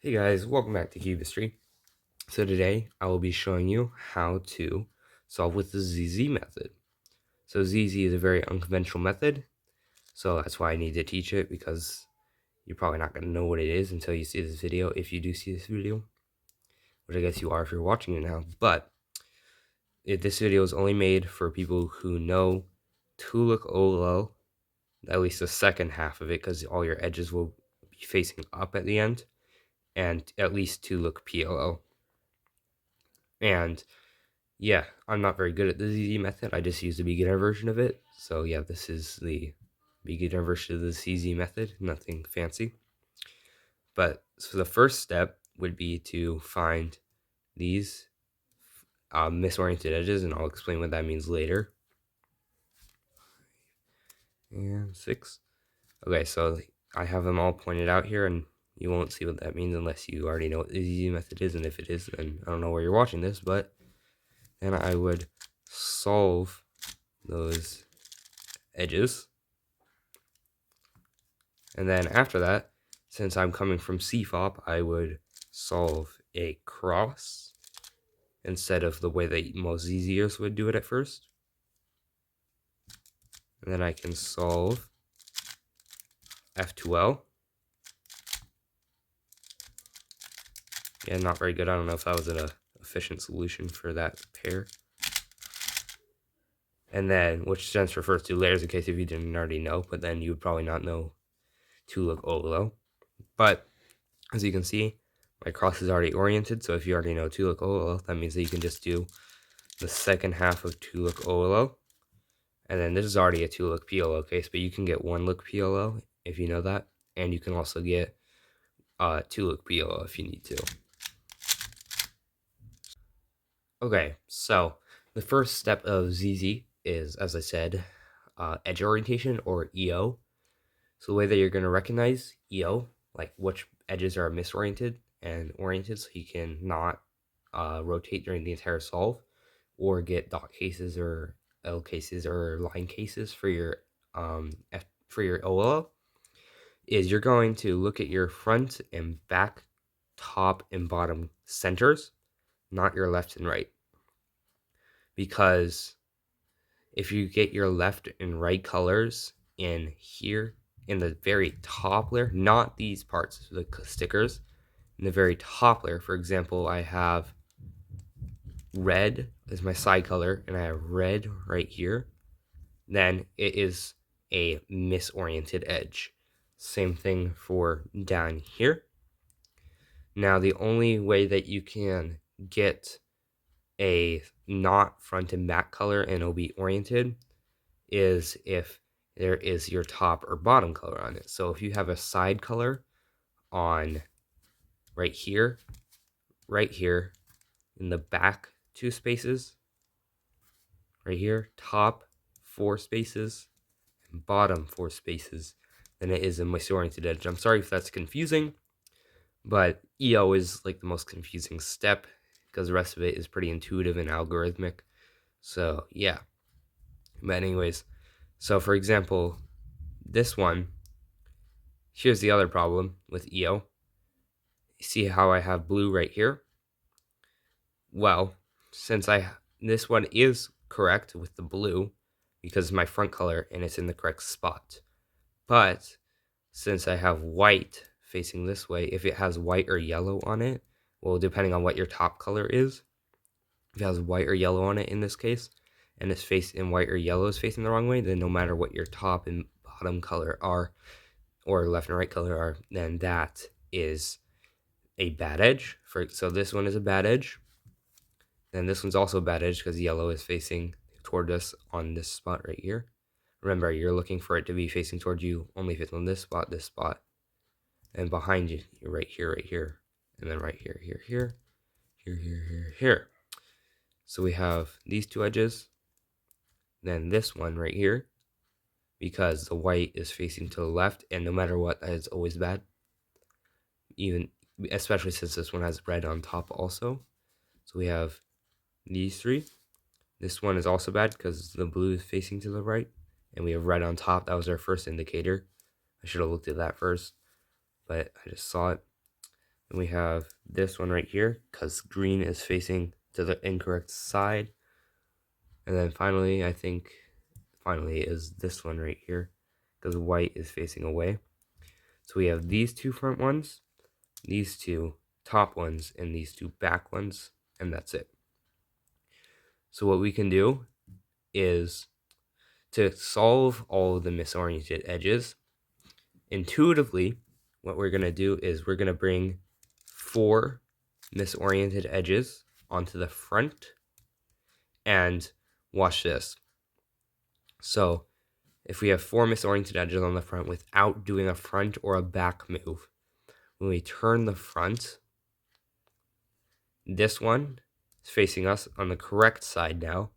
Hey guys, welcome back to Cubistry. So today I will be showing you how to solve with the ZZ method. So ZZ is a very unconventional method, so that's why I need to teach it, because you're probably not going to know what it is until you see this video, if you do see this video, which I guess you are if you're watching it now. But this video is only made for people who know Tuluk Olo, at least the second half of it, because all your edges will be facing up at the end, and at least Tuluk PLO. And yeah, I'm not very good at the ZZ method. I just use the beginner version of it. So yeah, this is the beginner version of the ZZ method. Nothing fancy. But so the first step would be to find these misoriented edges, and I'll explain what that means later. And 6. Okay, so I have them all pointed out here, and you won't see what that means unless you already know what the ZZ method is. And if it is, then I don't know where you're watching this, but then I would solve those edges. And then after that, since I'm coming from CFOP, I would solve a cross instead of the way that most ZZers would do it at first. And then I can solve F2L. Yeah, not very good. I don't know if that was an efficient solution for that pair. And then, which stands for first two layers, in case if you didn't already know, but then you would probably not know Tuluk Olo. But as you can see, my cross is already oriented, so if you already know Tuluk Olo, that means that you can just do the second half of Tuluk Olo. And then this is already a 2-look PLO case, but you can get 1-look PLO if you know that. And you can also get 2-look PLO if you need to. Okay, so the first step of ZZ is, as I said, edge orientation, or EO. So the way that you're going to recognize EO, like which edges are misoriented and oriented, so you can not rotate during the entire solve, or get dot cases or L cases or line cases for your OLO, is you're going to look at your front and back, top and bottom centers, not your left and right. Because if you get your left and right colors in here, in the very top layer, not these parts, the stickers, in the very top layer, for example, I have red as my side color, and I have red right here, then it is a misoriented edge. Same thing for down here. Now, the only way that you can get a not front and back color and it'll be oriented is if there is your top or bottom color on it. So if you have a side color on right here, in the back 2 spaces, right here, top 4 spaces, and bottom 4 spaces, then it is a misoriented edge. I'm sorry if that's confusing, but EO is like the most confusing step, because the rest of it is pretty intuitive and algorithmic. So yeah. But anyways, so for example, this one, here's the other problem with EO. You see how I have blue right here? Well, since this one is correct with the blue, because it's my front color and it's in the correct spot. But since I have white facing this way, if it has white or yellow on it, well, depending on what your top color is, if it has white or yellow on it in this case, and it's facing white or yellow is facing the wrong way, then no matter what your top and bottom color are, or left and right color are, then that is a bad edge. So this one is a bad edge. Then this one's also a bad edge because yellow is facing toward us on this spot right here. Remember, you're looking for it to be facing toward you only if it's on this spot, and behind you, you're right here, and then right here, here. So we have these 2 edges, then this one right here, because the white is facing to the left, and no matter what, that is always bad. Even, especially since this one has red on top also. So we have these 3. This one is also bad because the blue is facing to the right, and we have red on top. That was our first indicator. I should have looked at that first, but I just saw it. And we have this one right here, because green is facing to the incorrect side. And then finally, finally is this one right here, because white is facing away. So we have these two front ones, these two top ones, and these two back ones, and that's it. So what we can do is, to solve all of the misoriented edges, intuitively, what we're going to do is we're going to bring 4 misoriented edges onto the front, and watch this. So if we have 4 misoriented edges on the front without doing a front or a back move, when we turn the front, this one is facing us on the correct side now.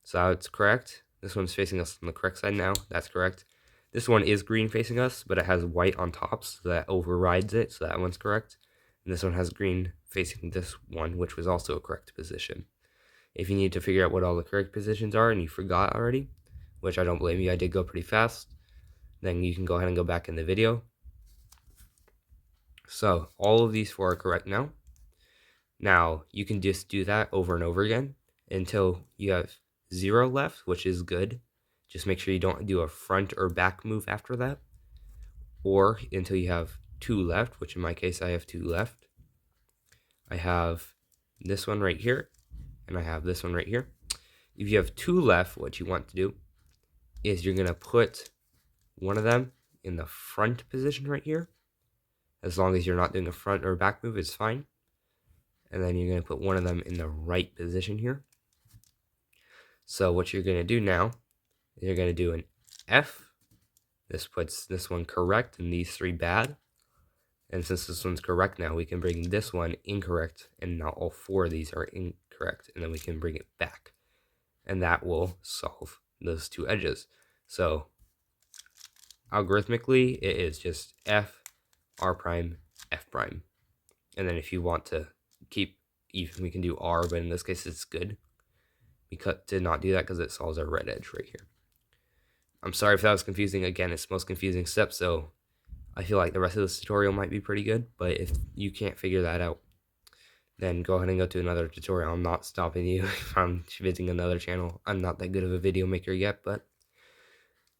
So it's correct. This one's facing us on the correct side now. That's correct. This one is green facing us, but it has white on top, so that overrides it. So that one's correct. And this one has green facing this one, which was also a correct position. If you need to figure out what all the correct positions are and you forgot already, which I don't blame you, I did go pretty fast, then you can go ahead and go back in the video. So all of these 4 are correct now. Now you can just do that over and over again until you have 0 left, which is good. Just make sure you don't do a front or back move after that, or until you have 2 left, which in my case I have 2 left. I have this one right here, and I have this one right here. If you have 2 left, what you want to do is you're going to put one of them in the front position right here. As long as you're not doing a front or back move, it's fine. And then you're going to put one of them in the right position here. So what you're going to do now is you're going to do an F. This puts this one correct and these 3 bad. And since this one's correct now, we can bring this one incorrect, and now all 4 of these are incorrect, and then we can bring it back. And that will solve those 2 edges. So algorithmically, it is just F, R prime, F prime. And then if you want to keep even, we can do R, but in this case it's good because to not do that because it solves our red edge right here. I'm sorry if that was confusing. Again, it's the most confusing step, so I feel like the rest of this tutorial might be pretty good, but if you can't figure that out, then go ahead and go to another tutorial. I'm not stopping you from visiting another channel. I'm not that good of a video maker yet, but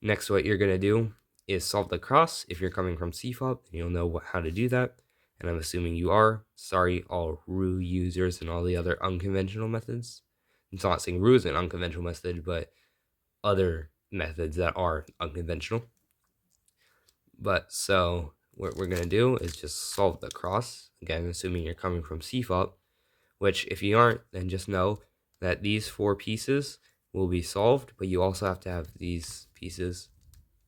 next what you're going to do is solve the cross. If you're coming from CFOP, you'll know how to do that. And I'm assuming you are. Sorry, all RU users and all the other unconventional methods. It's not saying RU is an unconventional method, but other methods that are unconventional. But so what we're going to do is just solve the cross. Again, assuming you're coming from CFOP, which if you aren't, then just know that these 4 pieces will be solved, but you also have to have these pieces,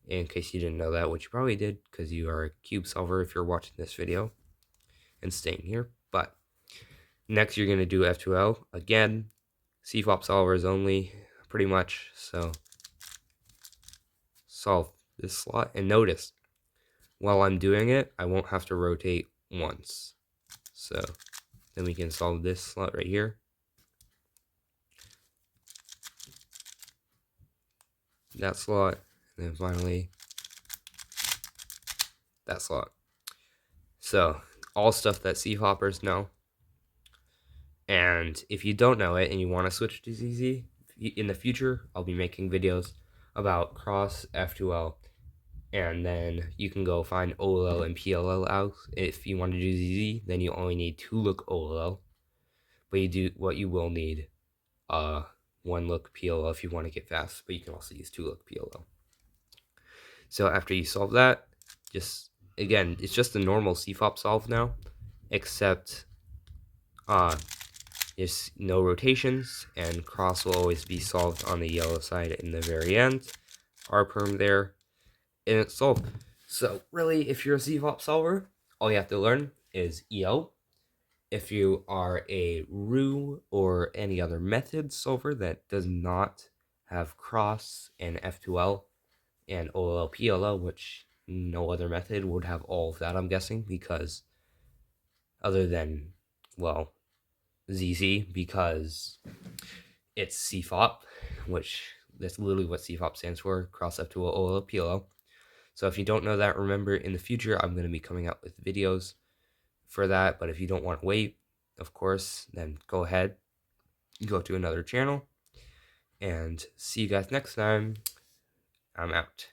in case you didn't know that, which you probably did because you are a cube solver if you're watching this video and staying here. But next you're going to do F2L again, CFOP solvers only, pretty much. So solve this slot, and notice while I'm doing it, I won't have to rotate once. So then we can solve this slot right here. That slot, and then finally that slot. So all stuff that CFOPers know. And if you don't know it and you want to switch to ZZ, in the future, I'll be making videos about cross F2L. And then you can go find OLL and PLL out. If you want to do ZZ, then you only need 2 look OLL. But you will need 1 look PLL if you want to get fast, but you can also use 2 look PLL. So after you solve that, just again, it's just a normal CFOP solve now, except there's no rotations, and cross will always be solved on the yellow side in the very end. R perm there, and it's solved. So really, if you're a CFOP solver, all you have to learn is EL. If you are a RU or any other method solver that does not have cross and F2L and OLL PLL, which no other method would have all of that, I'm guessing, because other than, well, ZZ, because it's CFOP, which that's literally what CFOP stands for, cross F2L OLL PLL. So if you don't know that, remember in the future I'm going to be coming out with videos for that. But if you don't want to wait, of course, then go ahead, go to another channel, and see you guys next time. I'm out.